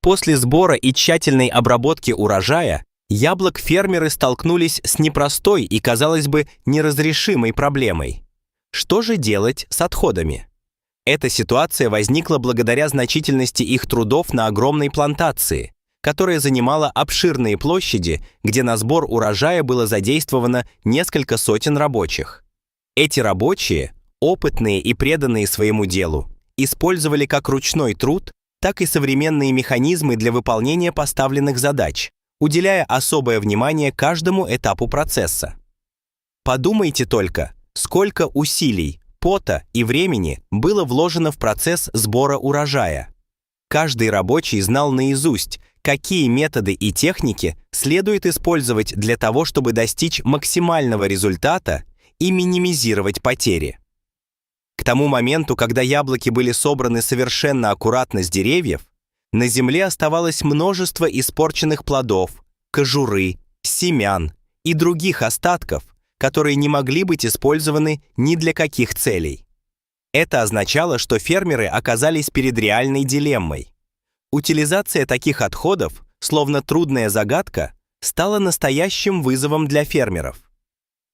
После сбора и тщательной обработки урожая яблок фермеры столкнулись с непростой и, казалось бы, неразрешимой проблемой. Что же делать с отходами? Эта ситуация возникла благодаря значительности их трудов на огромной плантации, которая занимала обширные площади, где на сбор урожая было задействовано несколько сотен рабочих. Эти рабочие, опытные и преданные своему делу, использовали как ручной труд, так и современные механизмы для выполнения поставленных задач, уделяя особое внимание каждому этапу процесса. Подумайте только, сколько усилий, пота и времени было вложено в процесс сбора урожая. Каждый рабочий знал наизусть, какие методы и техники следует использовать для того, чтобы достичь максимального результата и минимизировать потери. К тому моменту, когда яблоки были собраны совершенно аккуратно с деревьев, на земле оставалось множество испорченных плодов, кожуры, семян и других остатков, которые не могли быть использованы ни для каких целей. Это означало, что фермеры оказались перед реальной дилеммой. Утилизация таких отходов, словно трудная загадка, стала настоящим вызовом для фермеров.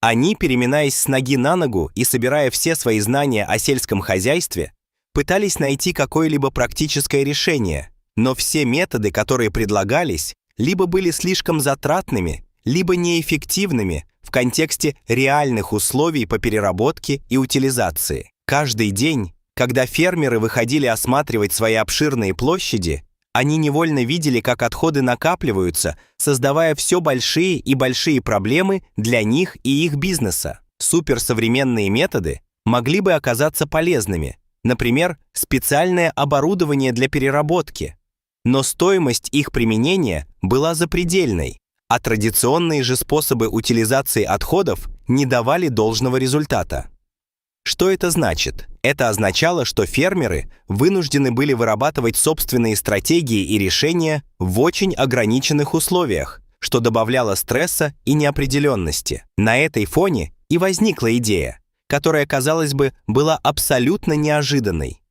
Они, переминаясь с ноги на ногу и собирая все свои знания о сельском хозяйстве, пытались найти какое-либо практическое решение, но все методы, которые предлагались, либо были слишком затратными, либо неэффективными в контексте реальных условий по переработке и утилизации. Каждый день, когда фермеры выходили осматривать свои обширные площади, они невольно видели, как отходы накапливаются, создавая все большие и большие проблемы для них и их бизнеса. Суперсовременные методы могли бы оказаться полезными, например, специальное оборудование для переработки, но стоимость их применения была запредельной, а традиционные же способы утилизации отходов не давали должного результата. Что это значит? Это означало, что фермеры вынуждены были вырабатывать собственные стратегии и решения в очень ограниченных условиях, что добавляло стресса и неопределенности. На этой фоне и возникла идея, которая, казалось бы, была абсолютно неожиданной.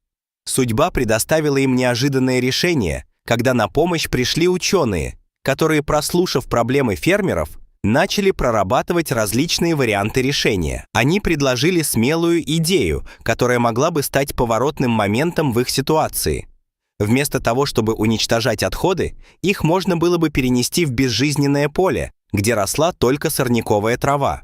Судьба предоставила им неожиданное решение, когда на помощь пришли ученые, которые, прослушав проблемы фермеров, начали прорабатывать различные варианты решения. Они предложили смелую идею, которая могла бы стать поворотным моментом в их ситуации. Вместо того, чтобы уничтожать отходы, их можно было бы перенести в безжизненное поле, где росла только сорняковая трава.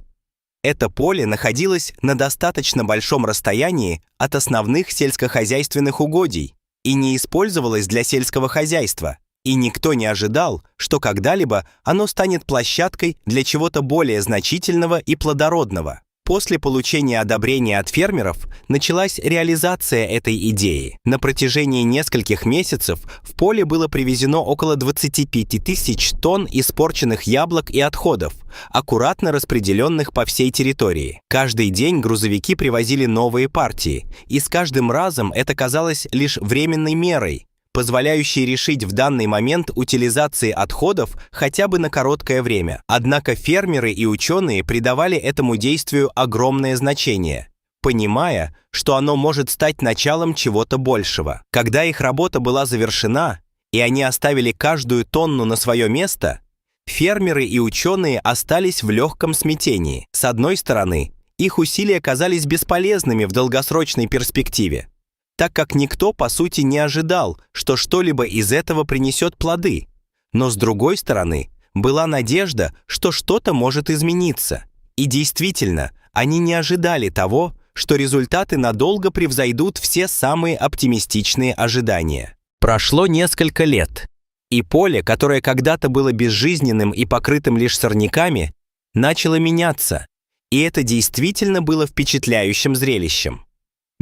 Это поле находилось на достаточно большом расстоянии от основных сельскохозяйственных угодий и не использовалось для сельского хозяйства. И никто не ожидал, что когда-либо оно станет площадкой для чего-то более значительного и плодородного. После получения одобрения от фермеров началась реализация этой идеи. На протяжении нескольких месяцев в поле было привезено около 25 тысяч тонн испорченных яблок и отходов, аккуратно распределенных по всей территории. Каждый день грузовики привозили новые партии, и с каждым разом это казалось лишь временной мерой, позволяющий решить в данный момент утилизации отходов хотя бы на короткое время. Однако фермеры и ученые придавали этому действию огромное значение, понимая, что оно может стать началом чего-то большего. Когда их работа была завершена, и они оставили каждую тонну на свое место, фермеры и ученые остались в легком смятении. С одной стороны, их усилия казались бесполезными в долгосрочной перспективе, так как никто, по сути, не ожидал, что что-либо из этого принесет плоды. Но с другой стороны, была надежда, что что-то может измениться. И действительно, они не ожидали того, что результаты надолго превзойдут все самые оптимистичные ожидания. Прошло несколько лет, и поле, которое когда-то было безжизненным и покрытым лишь сорняками, начало меняться, и это действительно было впечатляющим зрелищем.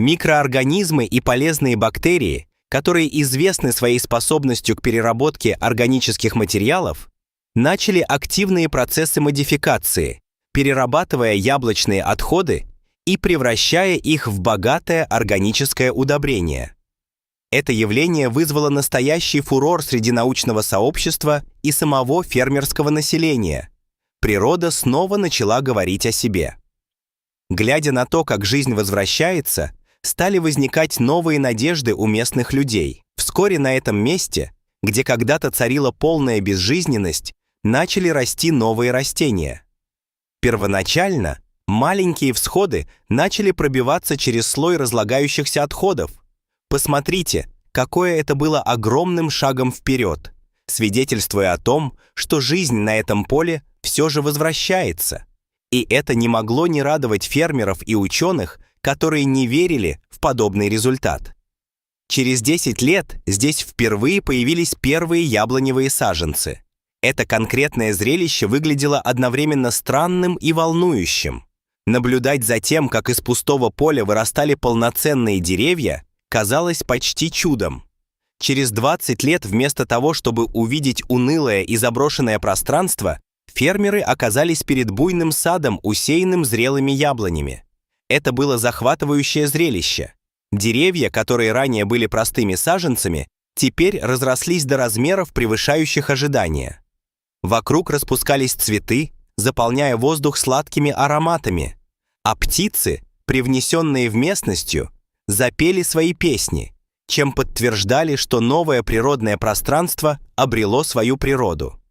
Микроорганизмы и полезные бактерии, которые известны своей способностью к переработке органических материалов, начали активные процессы модификации, перерабатывая яблочные отходы и превращая их в богатое органическое удобрение. Это явление вызвало настоящий фурор среди научного сообщества и самого фермерского населения. Природа снова начала говорить о себе. Глядя на то, как жизнь возвращается, стали возникать новые надежды у местных людей. Вскоре на этом месте где когда-то царила полная безжизненность, начали расти новые растения. Первоначально маленькие всходы начали пробиваться через слой разлагающихся отходов. Посмотрите, какое это было огромным шагом вперед, свидетельствуя о том, что жизнь на этом поле все же возвращается. И это не могло не радовать фермеров и ученых, которые не верили в подобный результат. Через 10 лет здесь впервые появились первые яблоневые саженцы. Это конкретное зрелище выглядело одновременно странным и волнующим. Наблюдать за тем, как из пустого поля вырастали полноценные деревья, казалось почти чудом. Через 20 лет вместо того, чтобы увидеть унылое и заброшенное пространство, фермеры оказались перед буйным садом, усеянным зрелыми яблонями. Это было захватывающее зрелище. Деревья, которые ранее были простыми саженцами, теперь разрослись до размеров, превышающих ожидания. Вокруг распускались цветы, заполняя воздух сладкими ароматами, а птицы, привнесенные в местностью, запели свои песни, чем подтверждали, что новое природное пространство обрело свою природу.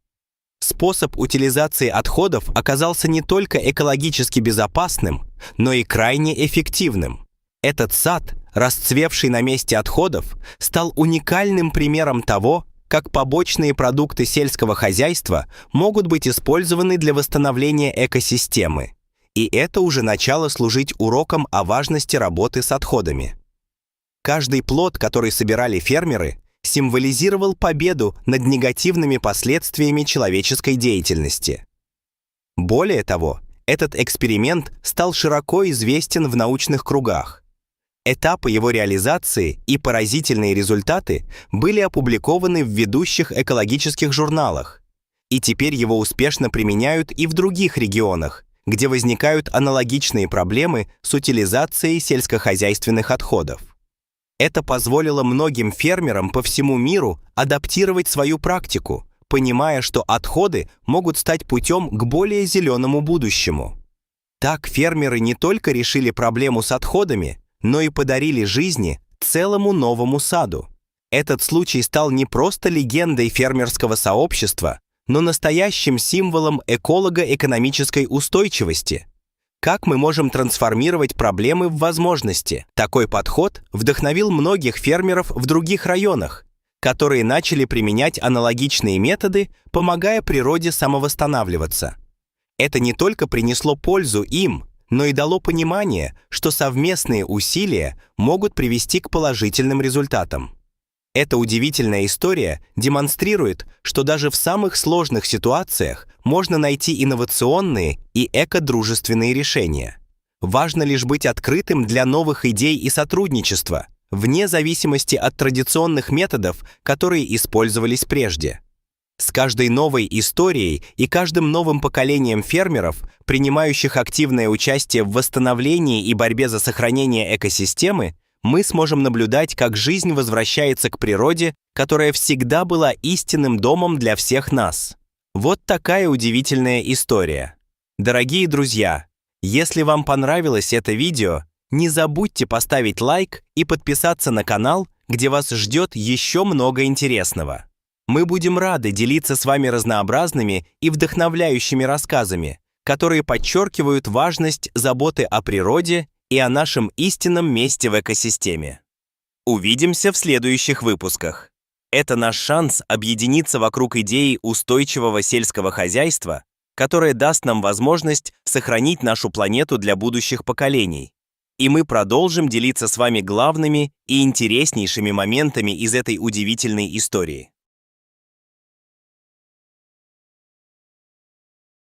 Способ утилизации отходов оказался не только экологически безопасным, но и крайне эффективным. Этот сад, расцвевший на месте отходов, стал уникальным примером того, как побочные продукты сельского хозяйства могут быть использованы для восстановления экосистемы. И это уже начало служить уроком о важности работы с отходами. Каждый плод, который собирали фермеры, символизировал победу над негативными последствиями человеческой деятельности. Более того, этот эксперимент стал широко известен в научных кругах. Этапы его реализации и поразительные результаты были опубликованы в ведущих экологических журналах, и теперь его успешно применяют и в других регионах, где возникают аналогичные проблемы с утилизацией сельскохозяйственных отходов. Это позволило многим фермерам по всему миру адаптировать свою практику, понимая, что отходы могут стать путем к более зеленому будущему. Так фермеры не только решили проблему с отходами, но и подарили жизни целому новому саду. Этот случай стал не просто легендой фермерского сообщества, но настоящим символом эколого-экономической устойчивости. Как мы можем трансформировать проблемы в возможности? Такой подход вдохновил многих фермеров в других районах, которые начали применять аналогичные методы, помогая природе самовосстанавливаться. Это не только принесло пользу им, но и дало понимание, что совместные усилия могут привести к положительным результатам. Эта удивительная история демонстрирует, что даже в самых сложных ситуациях можно найти инновационные и экодружественные решения. Важно лишь быть открытым для новых идей и сотрудничества, вне зависимости от традиционных методов, которые использовались прежде. С каждой новой историей и каждым новым поколением фермеров, принимающих активное участие в восстановлении и борьбе за сохранение экосистемы, мы сможем наблюдать, как жизнь возвращается к природе, которая всегда была истинным домом для всех нас. Вот такая удивительная история. Дорогие друзья, если вам понравилось это видео, не забудьте поставить лайк и подписаться на канал, где вас ждет еще много интересного. Мы будем рады делиться с вами разнообразными и вдохновляющими рассказами, которые подчеркивают важность заботы о природе и о нашем истинном месте в экосистеме. Увидимся в следующих выпусках. Это наш шанс объединиться вокруг идеи устойчивого сельского хозяйства, которое даст нам возможность сохранить нашу планету для будущих поколений. И мы продолжим делиться с вами главными и интереснейшими моментами из этой удивительной истории.